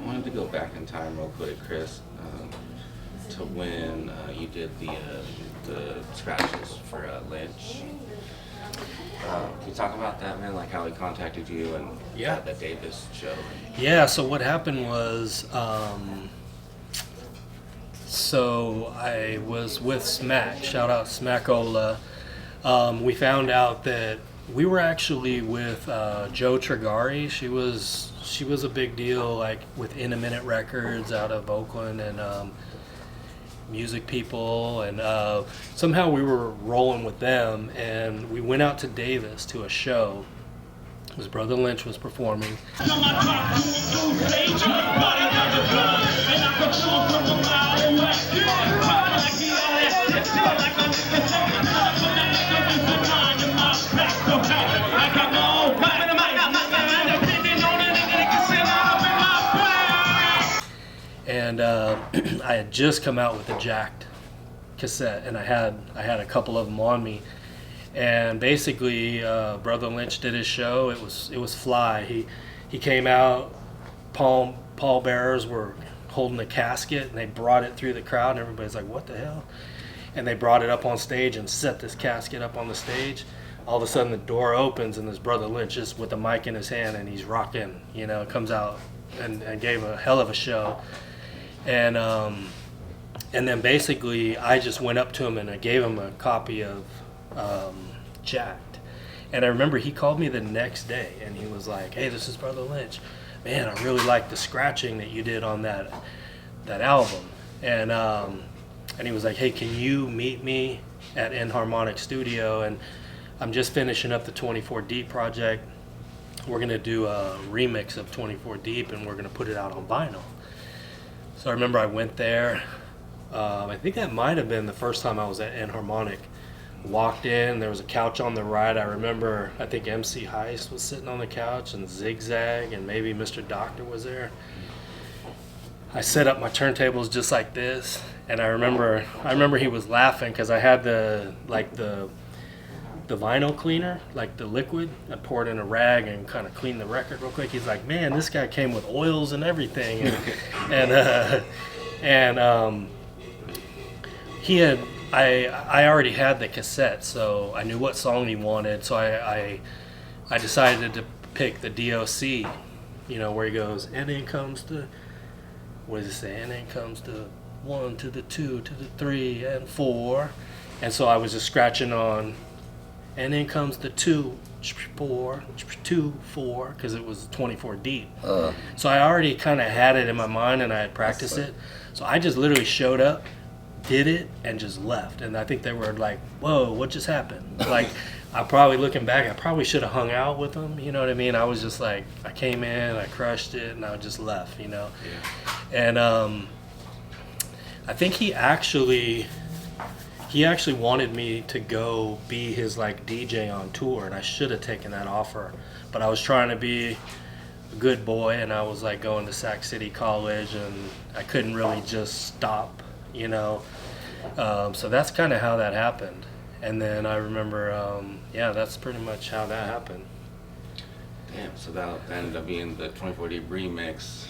wanted to go back in time real quick, Chris, to when you did the scratches for Lynch. Can you talk about that, man? Like how he contacted you and the Davis show? Yeah, so what happened was, so I was with Smack, shout out Smackola. We found out that we were actually with Joe Trigari. She was a big deal, like with In a Minute Records out of Oakland and Music People, and somehow we were rolling with them, and we went out to Davis to a show. His brother Lynch was performing. And I had just come out with a jacked cassette, and I had a couple of them on me. And basically, Brother Lynch did his show. It was fly. He came out. Pallbearers were holding the casket, and they brought it through the crowd, and everybody's like, "What the hell?" And they brought it up on stage and set this casket up on the stage. All of a sudden, the door opens, and this Brother Lynch just with the mic in his hand, and he's rocking. Comes out and gave a hell of a show. And then basically, I just went up to him and I gave him a copy of Jacked. And I remember he called me the next day and he was like, "Hey, this is Brother Lynch. Man, I really like the scratching that you did on that album." And he was like, "Hey, can you meet me at Enharmonic Studio? And I'm just finishing up the 24 Deep project. We're gonna do a remix of 24 Deep and we're gonna put it out on vinyl." So I remember I went there. I think that might have been the first time I was at Enharmonic. Walked in, there was a couch on the right. I think MC Heist was sitting on the couch, and Zigzag, and maybe Mr. Doctor was there. I set up my turntables just like this, and I remember he was laughing because I had the vinyl cleaner, like the liquid. I poured in a rag and kind of cleaned the record real quick. He's like, "Man, this guy came with oils and everything," and he had. I already had the cassette, so I knew what song he wanted. So I decided to pick the DOC, where he goes, "And then comes the," what does it say? "And then comes the 1 to the 2 to the 3 and 4," and so I was just scratching on, "And then comes the 2, 4, 2, 4," because it was 24 deep. So I already kind of had it in my mind and I had practiced it. So I just literally showed up, did it, and just left. And I think they were like, "Whoa, what just happened?" Like, I probably, looking back, I probably should have hung out with them. You know what I mean? I was just like, I came in, I crushed it, and I just left, Yeah. And I think he actually wanted me to go be his like DJ on tour, and I should have taken that offer. But I was trying to be a good boy, and I was like going to Sac City College, and I couldn't really just stop. So that's kind of how that happened. And then I remember, that's pretty much how that happened. Damn, so that ended up being the 24 Deep remix.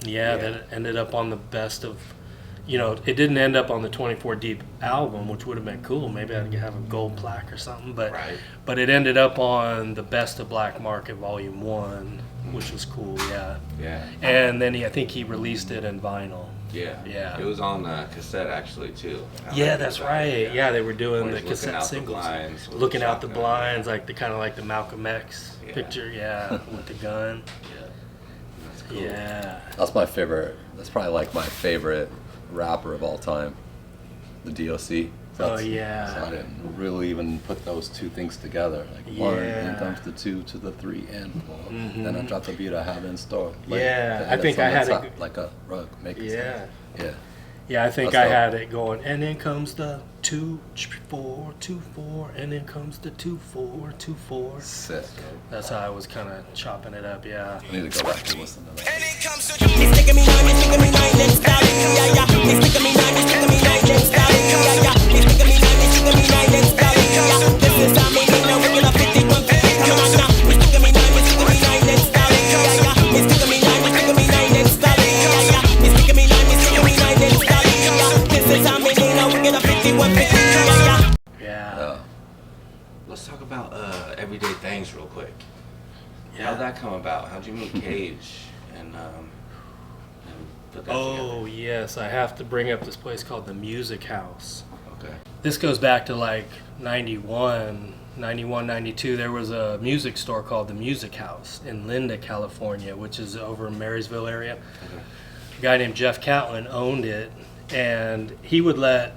Yeah, that ended up on the best of, it didn't end up on the 24 Deep album, which would have been cool. Maybe I'd have a gold plaque or something. But it ended up on the Best of Black Market Volume 1, which was cool, yeah. And then I think he released it in vinyl. Yeah. It was on cassette actually too. That's right. Yeah, they were doing the cassette singles. Looking out the blinds, like the Malcolm X picture, with the gun. That's cool. Yeah. That's my favorite. That's probably like my favorite rapper of all time, the DOC. So I didn't really even put those two things together. Like one, then comes the 2 to the 3 and 4. Then I dropped the beat I have in store. I think I had it like a rug. I think I had it going. And then comes the 2 4 2 4, and then comes the 2 4 2 4. Sick. That's how I was kind of chopping it up. Yeah. I need to go back and listen to that. And it comes to it's taking me 9, it's taking me 9, let's start it. It's taking me 9, it's taking me 9, let's start it. It's taking me 9, it's taking me 9, let's start it. This is how me know we're gonna 50 1 50. Come on now. It's taking me 9, it's taking me 9, let's start it. It's taking me 9, it's taking me 9, let's start it. about? How'd you meet Cage and put that Oh, yes, I have to bring up this place called the Music House. together? Okay. This goes back to like 91, 92. There was a music store called the Music House in Linda, California, which is over in Marysville area. Okay. A guy named Jeff Catlin owned it, and he would let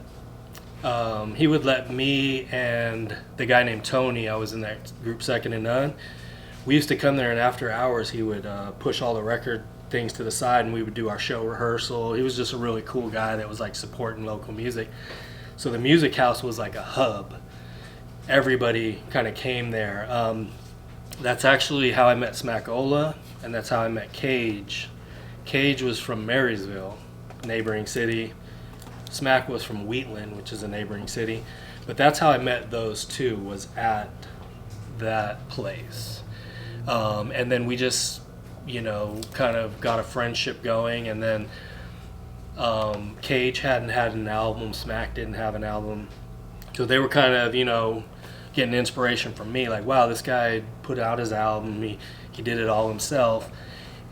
me and the guy named Tony, I was in that group Second to None, we used to come there, and after hours he would push all the record things to the side and we would do our show rehearsal. He was just a really cool guy that was like supporting local music. So the Music House was like a hub. Everybody kind of came there. That's actually how I met Smackola, and that's how I met Cage. Cage was from Marysville, neighboring city. Smack was from Wheatland, which is a neighboring city. But that's how I met those two, was at that place. And then we just, kind of got a friendship going. And then Cage hadn't had an album. Smack didn't have an album. So they were kind of, getting inspiration from me. Like, wow, this guy put out his album. He did it all himself.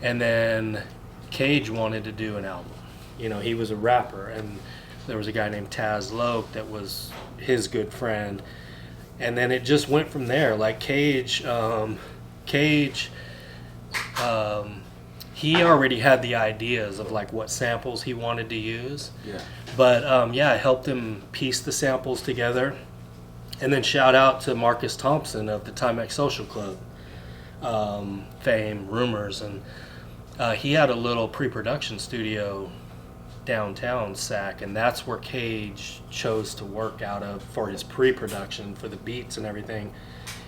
And then Cage wanted to do an album. He was a rapper. And there was a guy named Taz Loke that was his good friend. And then it just went from there. Like Cage, he already had the ideas of like what samples he wanted to use. Yeah. But I helped him piece the samples together. And then shout out to Marcus Thompson of the Timex Social Club fame, Rumors. And he had a little pre-production studio downtown Sac, and that's where Cage chose to work out of for his pre-production for the beats and everything.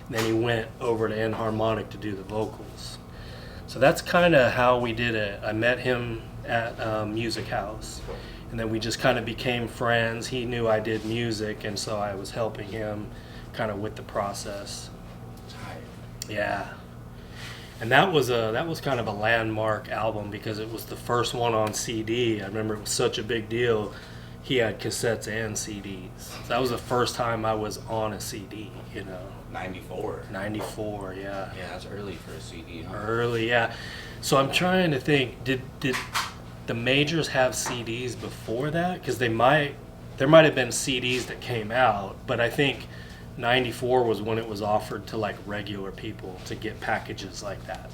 And then he went over to Enharmonic to do the vocals. So that's kind of how we did it. I met him at Music House, and then we just kind of became friends. He knew I did music, and so I was helping him kind of with the process. Yeah. And that was kind of a landmark album because it was the first one on CD. I remember it was such a big deal. He had cassettes and CDs. So that was the first time I was on a CD, 94. 94, yeah. Yeah, that's early for a CD, huh? Early, yeah. So I'm trying to think, did the majors have CDs before that? Because there might have been CDs that came out, but I think 94 was when it was offered to like regular people to get packages like that.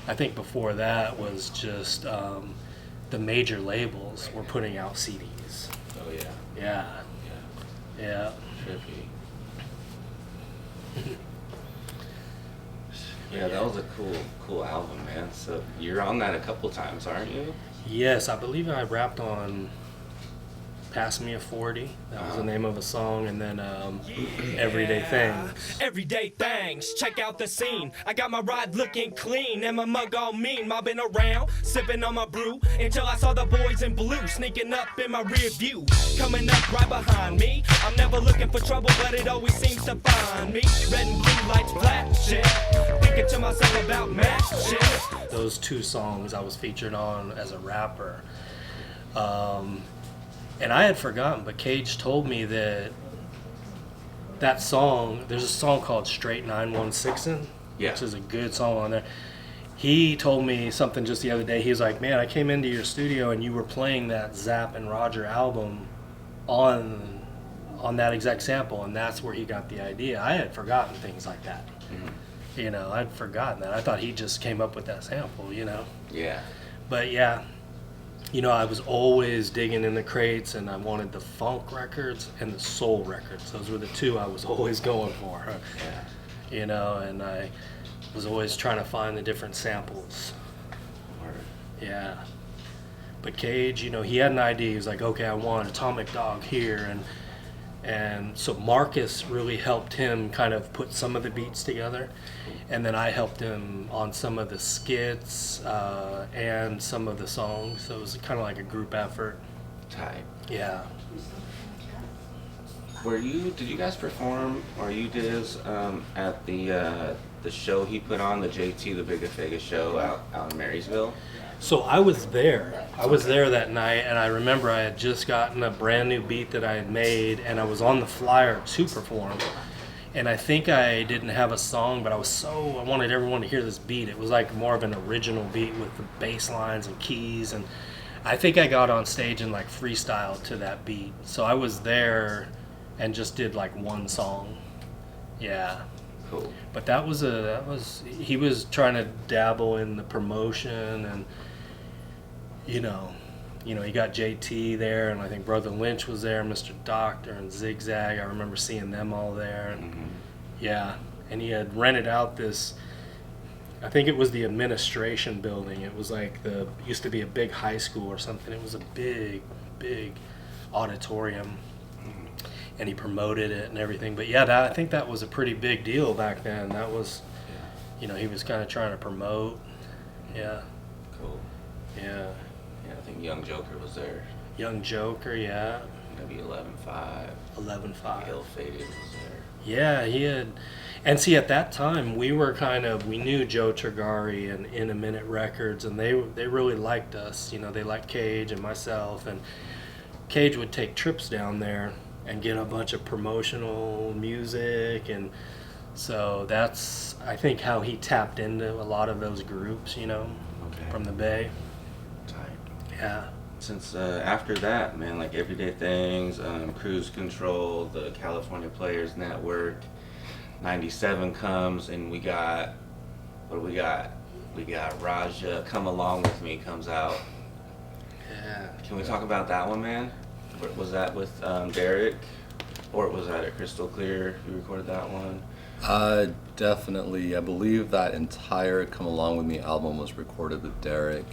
I think before that was just the major labels were putting out CDs. Oh, yeah. Yeah. Yeah. Yeah. Trippy. Yeah, that was a cool album, man. So you're on that a couple times, aren't you? Yes, I believe I rapped on Pass Me a 40. That was the name of a song. And then Everyday Things. Everyday things, check out the scene. I got my ride looking clean and my mug all mean. Mobbing around, sipping on my brew until I saw the boys in blue sneaking up in my rear view. Coming up right behind me. I'm never looking for trouble, but it always seems to find me. Red and blue lights flashing, thinking to myself about matching. Those two songs I was featured on as a rapper. And I had forgotten, but Cage told me that song, there's a song called Straight 916, Yeah. which is a good song on there. He told me something just the other day. He was like, man, I came into your studio and you were playing that Zapp and Roger album on that exact sample, and that's where he got the idea. I had forgotten things like that. Mm-hmm. I'd forgotten that. I thought he just came up with that sample, Yeah. But yeah. I was always digging in the crates, and I wanted the funk records and the soul records. Those were the two I was always going for. Yeah. And I was always trying to find the different samples. Word. Yeah. But Cage, he had an idea. He was like, okay, I want Atomic Dog here. And so Marcus really helped him kind of put some of the beats together. And then I helped him on some of the skits and some of the songs. So it was kind of like a group effort. Tight. Yeah. Did you guys perform, or you did at the show he put on, the JT, the Bigga Figga show out in Marysville? So I was there. I was there that night, and I remember I had just gotten a brand new beat that I had made, and I was on the flyer to perform. And I think I didn't have a song, but I wanted everyone to hear this beat. It was like more of an original beat with the bass lines and keys, and I think I got on stage and like freestyle to that beat. So I was there and just did like one song. Yeah. Cool. But he was trying to dabble in the promotion, and you know, he got JT there, and I think Brother Lynch was there, Mr. Doctor and Zigzag. I remember seeing them all there. And yeah, and he had rented out this, I think it was the administration building. It was like used to be a big high school or something. It was a big, big auditorium, and he promoted it and everything. But yeah, I think that was a pretty big deal back then. That was, he was kind of trying to promote. Yeah. Cool. Yeah. Yeah, I think Young Joker was there. Young Joker, yeah. Maybe 11-5. 11-5. Ill Fated was there. Yeah, he had. And see, at that time, we knew Joe Trigari and In a Minute Records, and they really liked us. They liked Cage and myself, and Cage would take trips down there and get a bunch of promotional music, and so that's, I think, how he tapped into a lot of those groups, from the Bay. Yeah. Since after that, man, like Everyday Things, Cruise Control, the California Players Network, 97 comes, and we got Raja, Come Along With Me comes out. Yeah. Can we talk about that one, man? Was that with Derek, or was that at Crystal Clear? You recorded that one? Definitely. I believe that entire Come Along With Me album was recorded with Derek.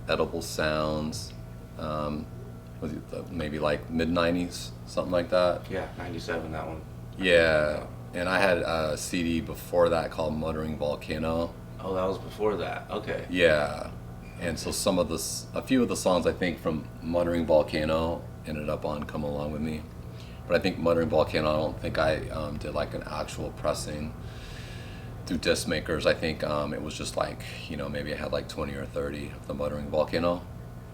Edible Sounds, was it maybe like mid-90s, something like that? Yeah, 97, that one. Yeah, and I had a CD before that called Muttering Volcano. Oh, that was before that, okay. Yeah, and so a few of the songs I think from Muttering Volcano ended up on Come Along With Me. But I think Muttering Volcano, I don't think I did like an actual pressing through disc makers. I think it was just like, maybe I had like 20 or 30 of the Muttering Volcano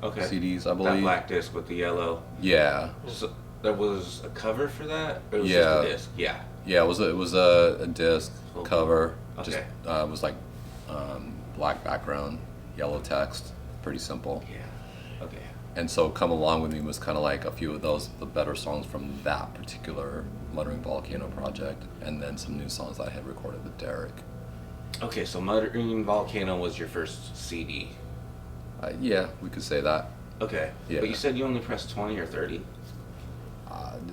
CDs, I believe. That black disc with the yellow. Yeah. So there was a cover for that? Or it was Yeah. just a disc? Yeah. Yeah, it was a disc cover. Okay. Just it was like black background, yellow text, pretty simple. Yeah. Okay. And so Come Along With Me was kind of like a few of the better songs from that particular Muttering Volcano project, and then some new songs that I had recorded with Derek. Okay, so Muttering Volcano was your first CD. Yeah, we could say that. Okay. Yeah. But you said you only pressed 20 or 30?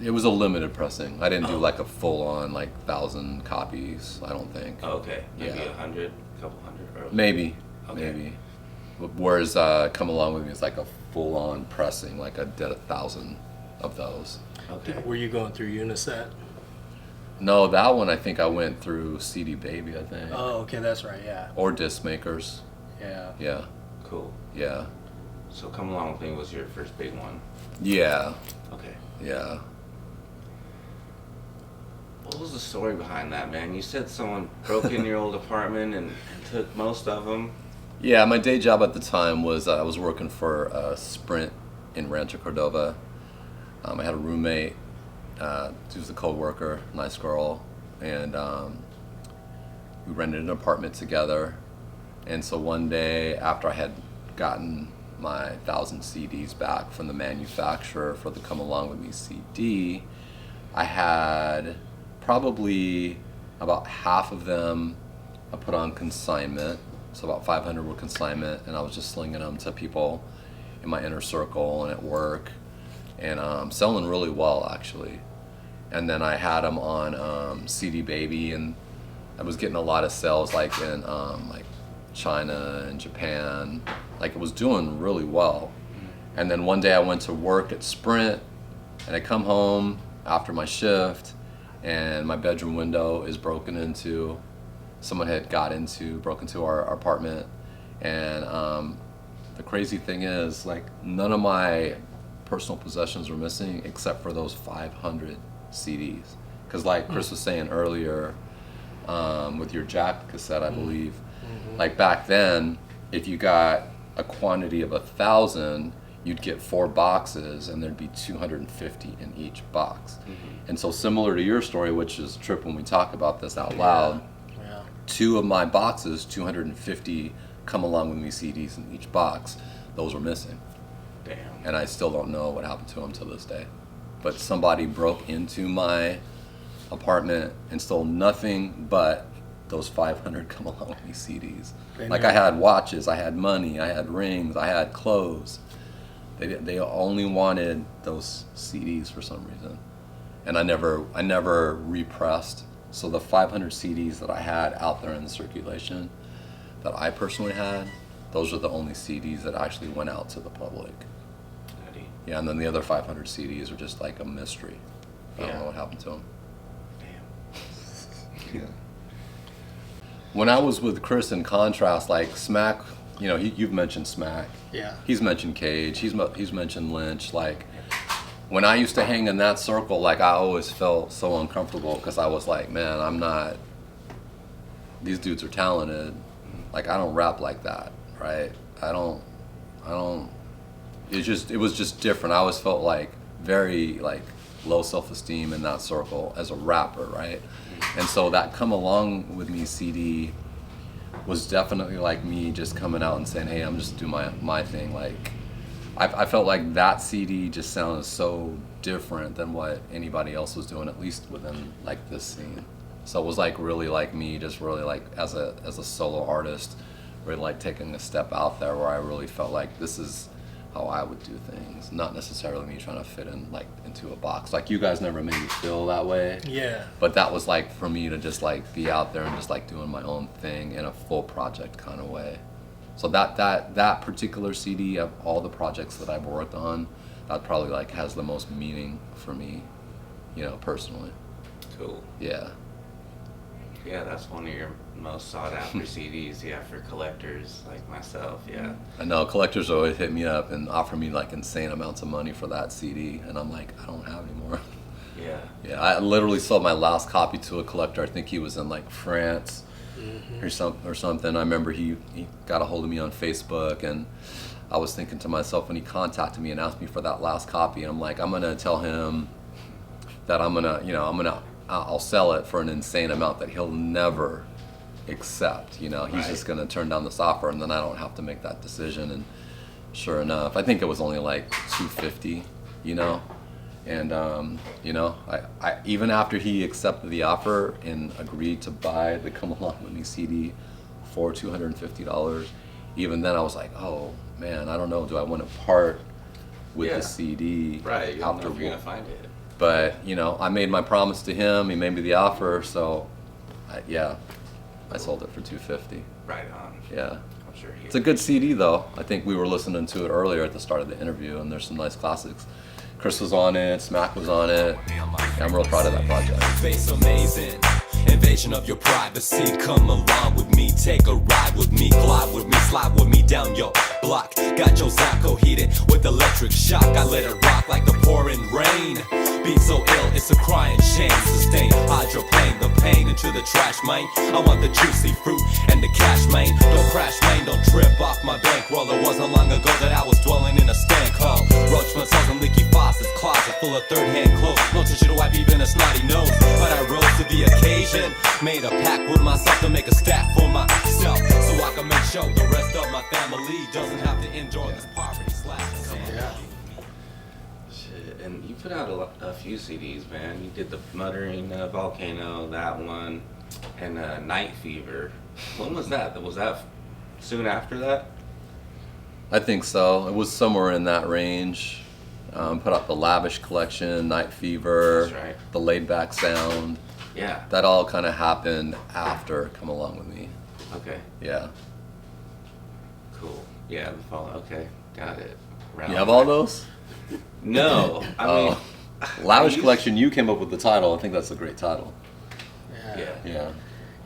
It was a limited pressing. I didn't do like a full-on like 1,000 copies, I don't think. Oh, okay. Maybe Yeah. 100, a couple hundred. Or... Maybe. Okay. Maybe. Whereas Come Along With Me is like a full-on pressing, like I did 1,000 of those. Okay. Were you going through Uniset? No, that one I think I went through CD Baby, I think. Oh, okay, that's right, yeah. Or disc makers. Yeah. Yeah. Cool. Yeah. So Come Along With Me was your first big one? Yeah. Okay. Yeah. What was the story behind that, man? You said someone broke in your old apartment and took most of them. Yeah, my day job at the time was I was working for Sprint in Rancho Cordova. I had a roommate. She was a co-worker, nice girl, and we rented an apartment together. And so one day, after I had gotten my 1,000 CDs back from the manufacturer for the Come Along With Me CD, I had probably about half of them I put on consignment. So about 500 were consignment, and I was just slinging them to people in my inner circle and at work, and selling really well actually. And then I had them on CD Baby, and I was getting a lot of sales like in like China and Japan. Like it was doing really well. And then one day I went to work at Sprint, and I come home after my shift, and my bedroom window is broken into. Someone had broke into our apartment, and the crazy thing is, like, none of my personal possessions were missing except for those 500 CDs. Because like Chris was saying earlier, with your Jack cassette, I believe, like back then, if you got a quantity of 1,000, you'd get 4 boxes and there'd be 250 in each box. And so similar to your story, which is a trip when we talk about this out loud, 2 of my boxes, 250 come along with me CDs in each box, those were missing. Damn. And I still don't know what happened to them to this day. But somebody broke into my apartment and stole nothing but those 500 come along with me CDs. Like I had watches, I had money, I had rings, I had clothes. They only wanted those CDs for some reason. And I never repressed. So the 500 CDs that I had out there in the circulation that I personally had, those are the only CDs that actually went out to the public. Yeah, and then the other 500 CDs are just like a mystery. I don't know what happened to them. Damn. Yeah. When I was with Chris in Contrast, like Smack, you know, you've mentioned Smack. Yeah. He's mentioned Cage. He's mentioned Lynch. Like, when I used to hang in that circle, like I always felt so uncomfortable because I was like, man, I'm not. These dudes are talented. Like I don't rap like that, right? I don't. It was just different. I always felt like very like low self-esteem in that circle as a rapper, right? And so that Come Along With Me CD was definitely like me just coming out and saying, hey, I'm just doing my thing. Like I felt like that CD just sounded so different than what anybody else was doing, at least within like this scene. So it was like really like me, just really like as a solo artist, really like taking a step out there where I really felt like this is how I would do things, not necessarily me trying to fit in like into a box. Like you guys never made me feel that way. Yeah. But that was like for me to just like be out there and just like doing my own thing in a full project kind of way. So that particular CD of all the projects that I've worked on, that probably like has the most meaning for me, you know, personally. Cool. Yeah. Yeah, that's one of your most sought after CDs, yeah, for collectors like myself, yeah. I know collectors always hit me up and offer me like insane amounts of money for that CD, and I'm like, I don't have any more. Yeah. Yeah, I literally sold my last copy to a collector. I think he was in like France or something. I remember he got a hold of me on Facebook, and I was thinking to myself when he contacted me and asked me for that last copy, and I'm like, I'm gonna tell him that I'll sell it for an insane amount that he'll never accept. You know, he's just gonna turn down this offer, and then I don't have to make that decision. And sure enough, I think it was only like $250. You know, and you know, I even after he accepted the offer and agreed to buy the Come Along With Me CD for $250, even then I was like, oh man, I don't know, do I want to part with the CD? Right, you don't know if you're gonna find it. But, you know, I made my promise to him, he made me the offer, so, I sold it for $250. Right on. Yeah. I'm sure It's a good CD, though. I think we were listening to it earlier at the start of the interview, and there's some nice classics. Chris was on it, Smack was on it. Yeah, I'm real proud of that project. Face amazing. Invasion of your privacy. Come along with me, take a ride with me, glide with me, slide with me down your block. Got your Zapco heated with electric shock. I let it rock like the pouring rain. Beat so ill, it's a crying shame. Sustain hydroplane, the pain into the trash, man. I want the juicy fruit and the cash, man. Don't crash, man, don't trip off my bankroll. It wasn't long ago that I was dwelling in a stank hole. Roach smells and leaky faucets, closet full of third-hand clothes. No tissue to wipe even a snotty nose. But I rose to the occasion. Made a pact with myself to make a stack for myself, so I can make sure the rest of my family doesn't have to endure this poverty slash. Shit, and you put out a few CDs, man. You did the Muttering Volcano, that one, and Night Fever. When was that? Was that soon after that? I think so. It was somewhere in that range. Put out the Lavish Collection, Night Fever, That's right. the Laid Back Sound. Yeah. That all kind of happened after Come Along With Me. Okay. Yeah. Cool. Yeah, the follow. Okay, got it. You have all those? No, I mean, Lavish Collection, you came up with the title. I think that's a great title. yeah.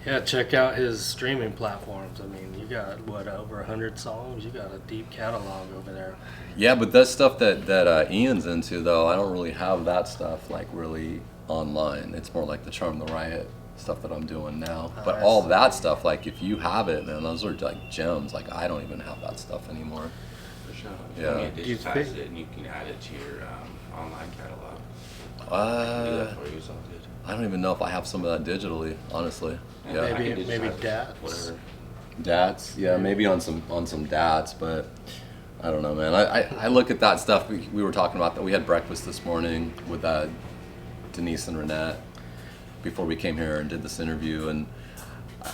Yeah, check out his streaming platforms. I mean, you got, over 100 songs? You got a deep catalog over there. Yeah, but that's stuff that Ian's into, though. I don't really have that stuff, like, really online. It's more like the Charm the Riot stuff that I'm doing now. But all that stuff, like, if you have it, man, those are, like, gems. Like, I don't even have that stuff anymore. For sure. Yeah. I mean, Do you digitize think- it and you can add it to your online catalog. Do Uh, that for you, it's all good. I don't even know if I have some of that digitally, honestly. I Yeah. Maybe- can maybe digitize it, DATs. DATs, Whatever. yeah, maybe on some DATs, but I don't know, man. I look at that stuff. We were talking about that. We had breakfast this morning with Denise and Renette before we came here and did this interview, and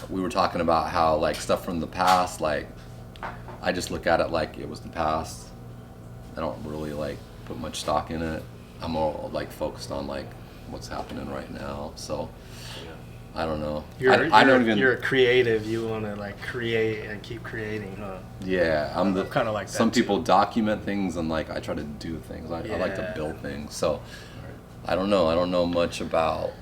we were talking about how like stuff from the past, like I just look at it like it was the past. I don't really like put much stock in it. I'm more like focused on like what's happening right now. So I don't know. I don't even. You're a creative. You want to like create and keep creating, huh? Yeah, I'm kind of like that. Some too. people document things, and like I try to do things. I like to Yeah. build things. So I don't know. I don't know much about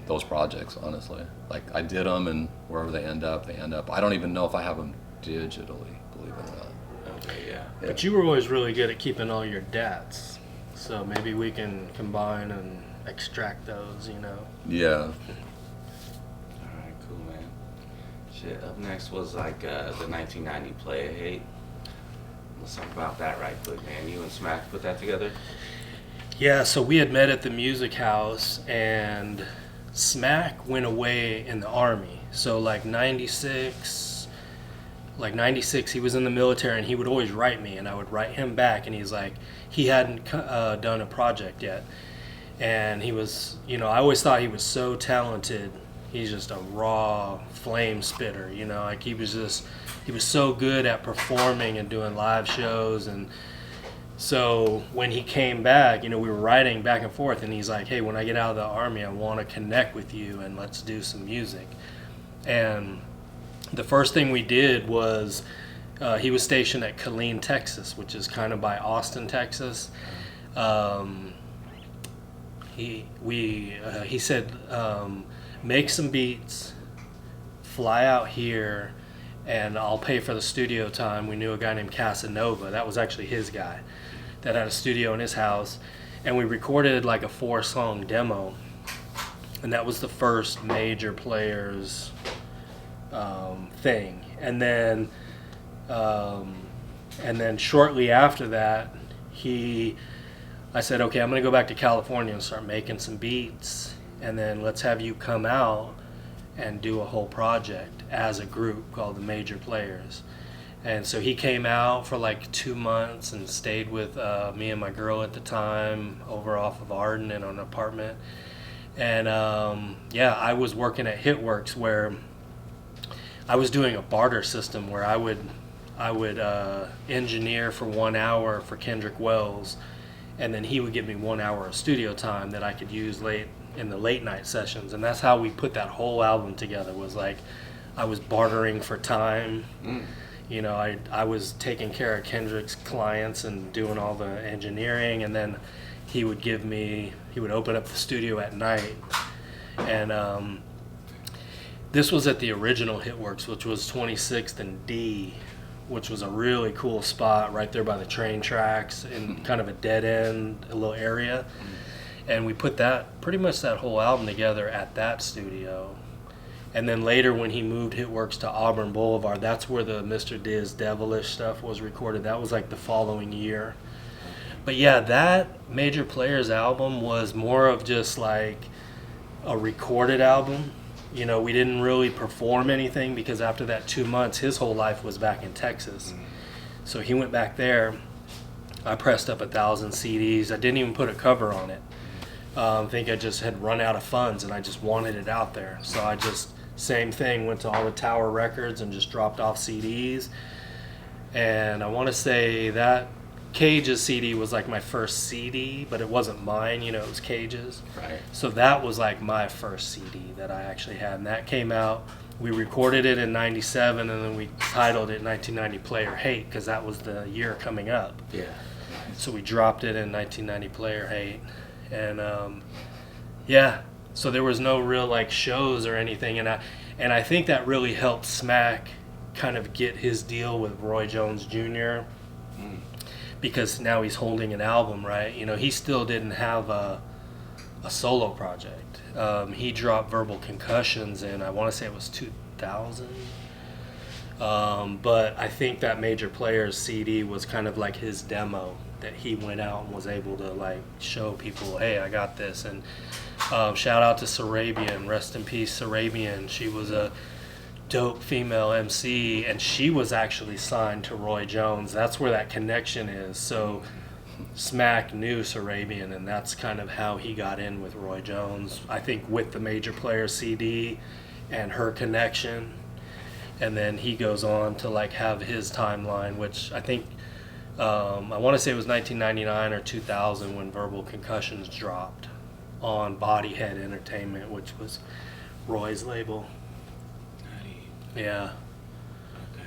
those projects, honestly. Like I did them, and wherever they end up, they end up. I don't even know if I have them digitally. Believe it or not. Okay, yeah. But you were always really good at keeping all your DATs, so maybe we can combine and extract those. Yeah. Alright, cool, man. Shit, up next was like the 1990 Play I Hate. Let's talk about that right quick, man. You and Smack put that together? Yeah, so we had met at the music house, and Smack went away in the Army. So like 96, he was in the military, and he would always write me, and I would write him back, and he's like, he hadn't done a project yet. And he was, I always thought he was so talented. He's just a raw flame spitter, like he was so good at performing and doing live shows. And so when he came back, we were writing back and forth, and he's like, hey, when I get out of the Army, I want to connect with you and let's do some music. And the first thing we did was he was stationed at Killeen, Texas, which is kind of by Austin, Texas. He said, make some beats, fly out here, and I'll pay for the studio time. We knew a guy named Casanova. That was actually his guy that had a studio in his house. And we recorded like a 4-song demo. And that was the first Major Players thing. And then shortly after that, I said, okay, I'm going to go back to California and start making some beats, and then let's have you come out and do a whole project as a group called the Major Players. And so he came out for like 2 months and stayed with me and my girl at the time over off of Arden in an apartment. And I was working at Hitworks, where I was doing a barter system where I would engineer for 1 hour for Kendrick Wells, and then he would give me 1 hour of studio time that I could use late in the late night sessions. And that's how we put that whole album together, was like I was bartering for time. I was taking care of Kendrick's clients and doing all the engineering, and then he would open up the studio at night. And this was at the original Hitworks, which was 26th and D, which was a really cool spot right there by the train tracks in kind of a dead end, a little area. And we put pretty much that whole album together at that studio. And then later when he moved Hitworks to Auburn Boulevard, that's where the Mr. Diz Devilish stuff was recorded. That was like the following year. But yeah, that Major Players album was more of just like a recorded album. We didn't really perform anything because after that 2 months, his whole life was back in Texas. So he went back there. I pressed up 1,000 CDs. I didn't even put a cover on it. I think I just had run out of funds and I just wanted it out there. So I just, same thing, went to all the Tower Records and just dropped off CDs. And I want to say that Cage's CD was like my first CD, but it wasn't mine, it was Cage's. Right. So that was like my first CD that I actually had, and that came out. We recorded it in '97, and then we titled it 1990 Play or Hate because that was the year coming up. Yeah. So we dropped it in 1990 Play or Hate, and so there was no real like shows or anything, and I think that really helped Smack kind of get his deal with Roy Jones Jr. Because now he's holding an album, right? He still didn't have a solo project. He dropped Verbal Concussions in, I want to say it was 2000. But I think that Major Players CD was kind of like his demo that he went out and was able to like show people, hey, I got this. And shout out to Sarabian, rest in peace, Sarabian. She was a dope female MC, and she was actually signed to Roy Jones. That's where that connection is. So Smack knew Sarabian, and that's kind of how he got in with Roy Jones. I think with the Major Player CD and her connection, and then he goes on to like have his timeline, which I think I want to say it was 1999 or 2000 when Verbal Concussions dropped on Bodyhead Entertainment, which was Roy's label. Yeah. Okay.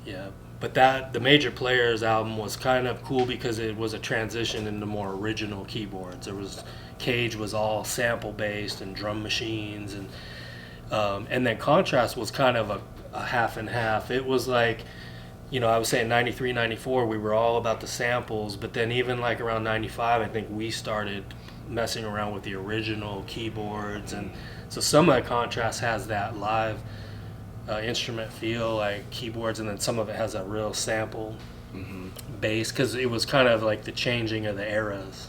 Yeah. But the Major Players album was kind of cool because it was a transition into more original keyboards. Cage was all sample based and drum machines, and then Contrast was kind of a half and half. It was like, I was saying 93, 94, we were all about the samples, but then even like around 95, I think we started messing around with the original keyboards, and so some of the Contrast has that live instrument feel, like keyboards, and then some of it has a real sample bass, because it was kind of like the changing of the eras.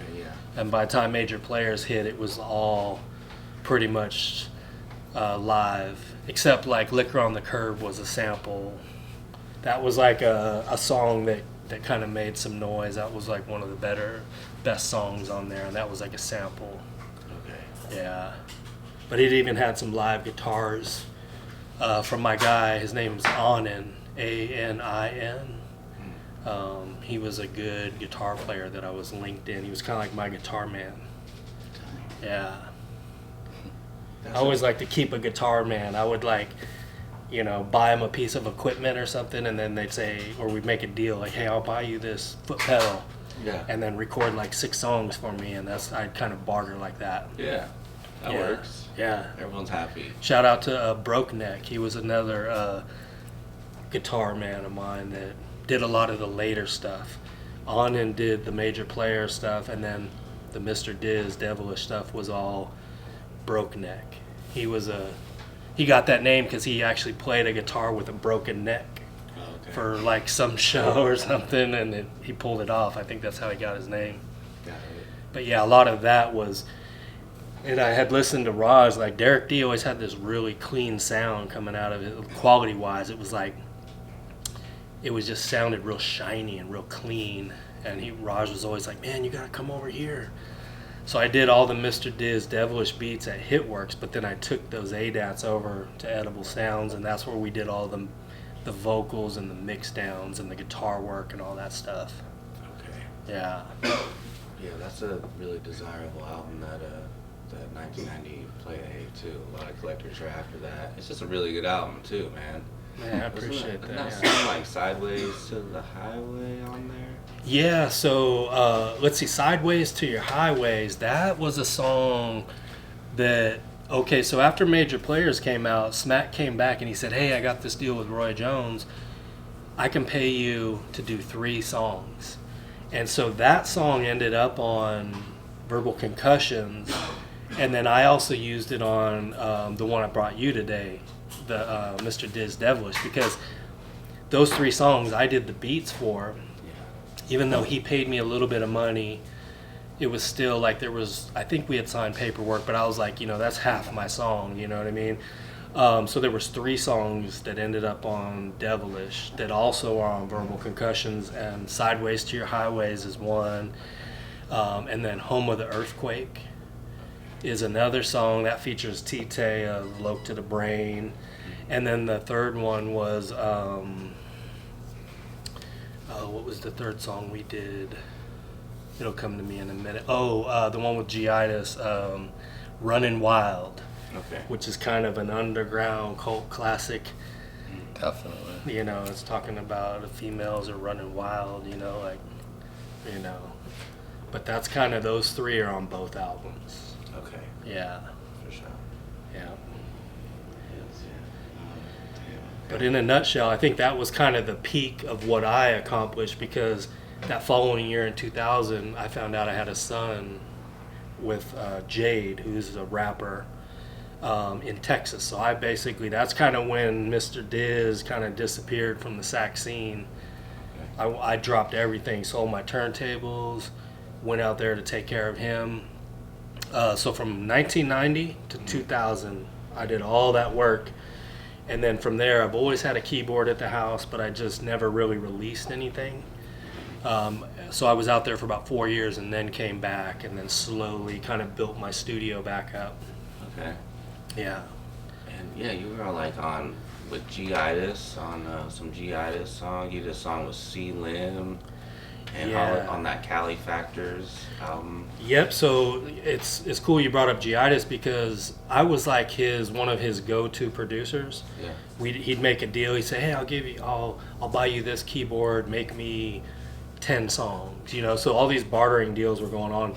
Okay, yeah. And by the time Major Players hit, it was all pretty much live, except like Liquor on the Curb was a sample. That was like a song that kind of made some noise. That was like one of the best songs on there, and that was like a sample. Okay. Yeah. But it even had some live guitars from my guy. His name's Anin, Anin. He was a good guitar player that I was linked in. He was kind of like my guitar man. Yeah. I always like to keep a guitar man. I would like, buy him a piece of equipment or something, and then they'd say, or we'd make a deal like, hey, I'll buy you this foot pedal. Yeah. And then record like 6 songs for me, and I'd kind of barter like that. Yeah. That Yeah. works. Yeah. Everyone's happy. Shout out to Broke Neck. He was another guitar man of mine that did a lot of the later stuff. Anin did the Major Player stuff, and then the Mr. Diz Devilish stuff was all Broke Neck. He got that name because he actually played a guitar with a broken neck Okay. for like some show or something, and he pulled it off. I think that's how he got his name. Got it. But yeah, a lot of that was, and I had listened to Raj, like Derek D always had this really clean sound coming out of it, quality wise. It was just sounded real shiny and real clean, and Raj was always like, man, you gotta come over here. So I did all the Mr. Diz Devilish beats at Hitworks, but then I took those ADATs over to Edible Sounds, and that's where we did all the vocals and the mix downs and the guitar work and all that stuff. Okay. Yeah. Yeah, that's a really desirable album, that 1990 Play A too. A lot of collectors are after that. It's just a really good album too, man. Man, I appreciate that. That Yeah. song like Sideways to the Highway on there. Yeah, so let's see, Sideways to Your Highways, that was a song that, okay, so after Major Players came out, Smack came back and he said, hey, I got this deal with Roy Jones. I can pay you to do 3 songs. And so that song ended up on Verbal Concussions, and then I also used it on the one I brought you today, the Mr. Diz Devilish, because those 3 songs I did the beats for. Even though he paid me a little bit of money, it was still like I think we had signed paperwork, but I was like, that's half my song, you know what I mean? So there was 3 songs that ended up on Devilish that also are on Verbal Concussions, and Sideways to Your Highways is one, and then Home of the Earthquake is another song that features Tite of Loke to the Brain, and then the third one was what was the third song we did? It'll come to me in a minute. The one with Giitis, Runnin' Wild. Okay. Which is kind of an underground cult classic. Definitely. It's talking about the females are running wild, But that's kind of, those 3 are on both albums. Okay. Yeah. For sure. Yeah. Yes, But in a nutshell, I think that was kind of the peak of what I accomplished, because that following year in 2000, I found out I had a son with Jade, who's a rapper. in Texas. So I basically, that's kind of when Mr. Diz kind of disappeared from the sax scene. I dropped everything, sold my turntables, went out there to take care of him. So from 1990 to 2000, I did all that work. And then from there, I've always had a keyboard at the house, but I just never really released anything. So I was out there for about 4 years and then came back and then slowly kind of built my studio back up. Okay. Yeah. And yeah, you were like on with G-itis on some G-itis song. You did a song with C. Lim and on that Cali Factors album. Yep. So it's cool you brought up G-itis because I was like one of his go-to producers. Yeah. He'd make a deal. He'd say, "Hey, I'll buy you this keyboard. Make me 10 songs." You know. So all these bartering deals were going on.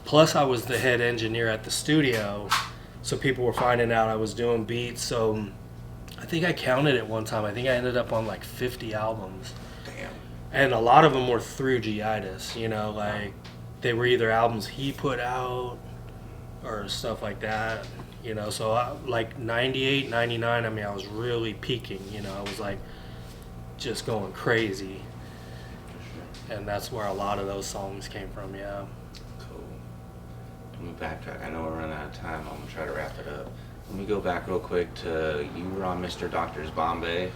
Plus, I was the head engineer at the studio, so people were finding out I was doing beats. So I think I counted it one time. I think I ended up on like 50 albums. Damn. And a lot of them were through G-itis, you know, like they were either albums he put out or stuff like that, you know. So like 98, 99, I mean, I was really peaking, you know. I was like just going crazy. And that's where a lot of those songs came from, yeah. Cool. Let me backtrack. I know we're running out of time. I'm going to try to wrap it up. Let me go back real quick to you were on Mr. Doctor's Bombay.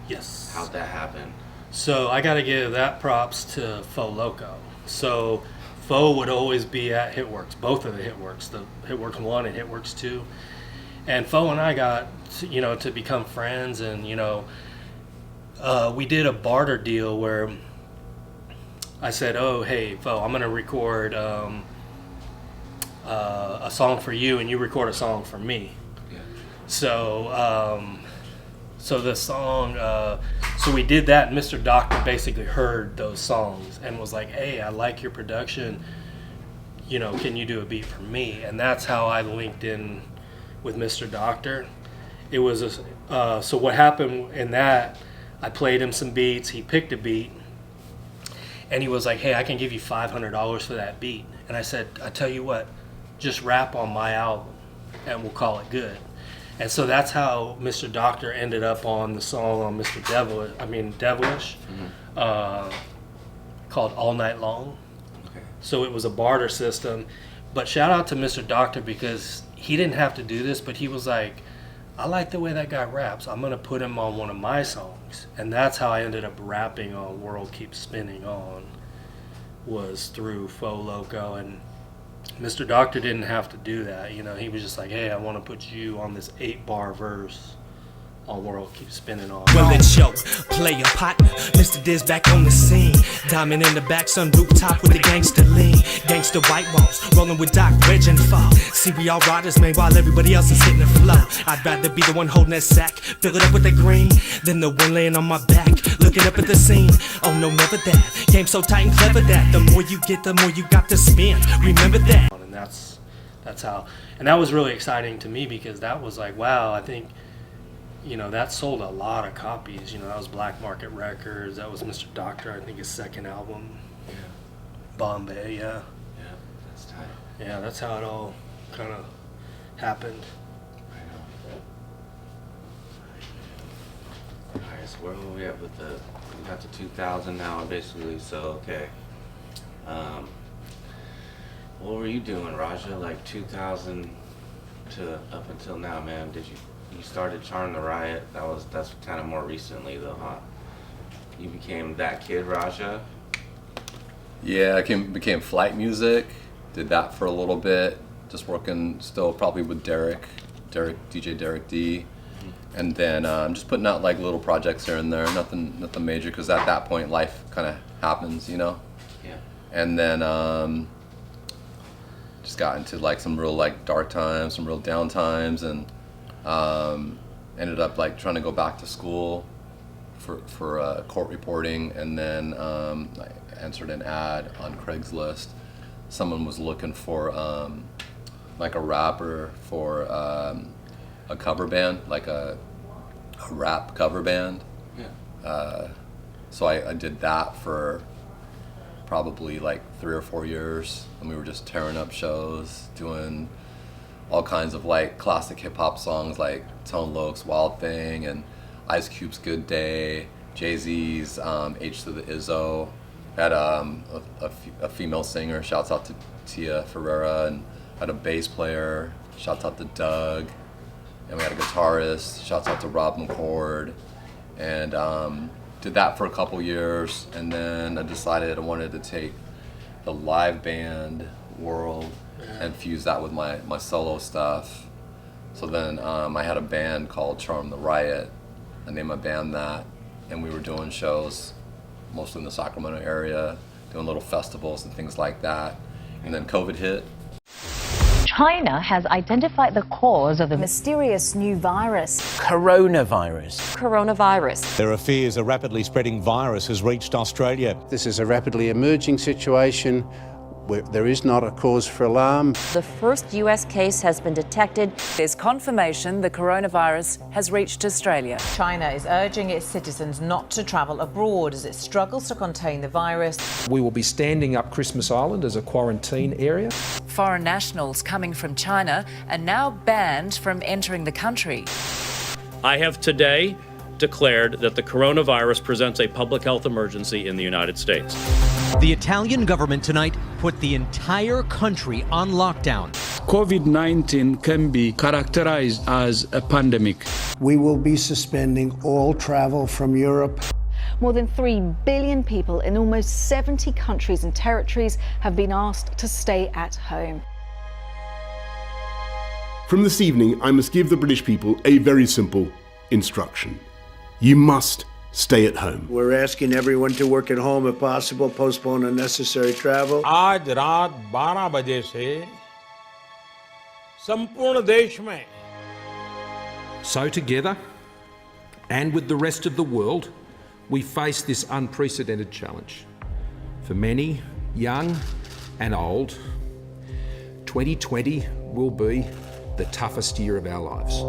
Yes. How'd that happen? So I got to give that props to Faux Loco. So Faux would always be at Hitworks, both of the Hitworks, the Hitworks 1 and Hitworks 2. And Faux and I got, to become friends. And, we did a barter deal where I said, "Oh, hey, Faux, I'm going to record a song for you and you record a song for me." Yeah. So the song, so we did that, and Mr. Doctor basically heard those songs and was like, "Hey, I like your production, can you do a beat for me?" And that's how I linked in with Mr. Doctor. It was, so what happened in that, I played him some beats, he picked a beat, and he was like, "Hey, I can give you $500 for that beat." And I said, "I tell you what, just rap on my album, and we'll call it good." And so that's how Mr. Doctor ended up on the song on Mr. Devilish, called All Night Long. Okay. So it was a barter system. But shout out to Mr. Doctor because he didn't have to do this, but he was like, "I like the way that guy raps. I'm going to put him on one of my songs." And that's how I ended up rapping on World Keeps Spinning On, was through Faux Loco. And Mr. Doctor didn't have to do that, he was just like, "Hey, I want to put you on this 8-bar verse on World Keeps Spinning On." Well, it's your player partner, Mr. Diz back on the scene. Diamond in the back, sun rooftop with the gangster lean. Gangster white walls, rolling with Doc, Reg, and Fall. See, we all riders, man, while everybody else is hitting the flow. I'd rather be the one holding that sack, fill it up with the green, than the one laying on my back, looking up at the scene. Oh no, never that. Game so tight and clever that the more you get, the more you got to spend. Remember that. And that's how, and that was really exciting to me because that was like, wow, I think, that sold a lot of copies. That was Black Market Records. That was Mr. Doctor, I think his second album. Yeah. Bombay, yeah. Yeah, that's tight. Yeah, that's how it all kind of happened. I know. Alright, so where were we at with we got to 2000 now, basically, so, okay. What were you doing, Raja, like 2000 to up until now, man? You started Charm the Riot, that's kind of more recently though, huh? You became that kid, Raja? Yeah, I became Flight Music, did that for a little bit, just working still probably with DJ Derek D. And then just putting out like little projects here and there, nothing major, because at that point life kind of happens, Yeah. And then just got into like some real like dark times, some real down times, and ended up like trying to go back to school for court reporting, and then I answered an ad on Craigslist. Someone was looking for like a rapper for a cover band, like a rap cover band. Yeah. So I did that for probably like 3 or 4 years, and we were just tearing up shows, doing all kinds of like classic hip hop songs like Tone Loc's Wild Thing and Ice Cube's Good Day, Jay-Z's H to the Izzo. Had a female singer, shouts out to Tia Ferreira, and had a bass player, shouts out to Doug, and we had a guitarist, shouts out to Rob McCord, and did that for a couple years, and then I decided I wanted to take the live band world and fuse that with my solo stuff. So then I had a band called Charm the Riot. I named my band that, and we were doing shows mostly in the Sacramento area, doing little festivals and things like that. And then COVID hit. China has identified the cause of the mysterious new virus. Coronavirus. Coronavirus. There are fears a rapidly spreading virus has reached Australia. This is a rapidly emerging situation where there is not a cause for alarm. The first US case has been detected. There's confirmation the coronavirus has reached Australia. China is urging its citizens not to travel abroad as it struggles to contain the virus. We will be standing up Christmas Island as a quarantine area. Foreign nationals coming from China are now banned from entering the country. I have today declared that the coronavirus presents a public health emergency in the United States. The Italian government tonight put the entire country on lockdown. COVID-19 can be characterized as a pandemic. We will be suspending all travel from Europe. More than 3 billion people in almost 70 countries and territories have been asked to stay at home. From this evening, I must give the British people a very simple instruction. You must stay at home. We're asking everyone to work at home if possible, postpone unnecessary travel. आज रात 12 बजे से संपूर्ण देश में. So together, and with the rest of the world, we face this unprecedented challenge. For many, young and old, 2020 will be the toughest year of our lives.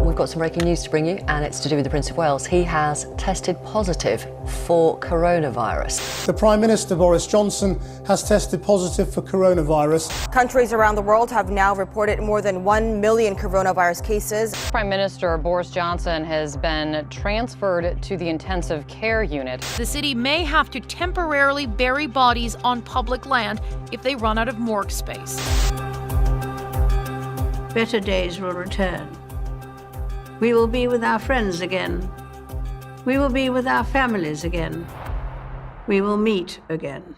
We've got some breaking news to bring you, and it's to do with the Prince of Wales. He has tested positive for coronavirus. The Prime Minister, Boris Johnson, has tested positive for coronavirus. Countries around the world have now reported more than 1 million coronavirus cases. Prime Minister Boris Johnson has been transferred to the intensive care unit. The city may have to temporarily bury bodies on public land if they run out of morgue space. Better days will return. We will be with our friends again. We will be with our families again. We will meet again.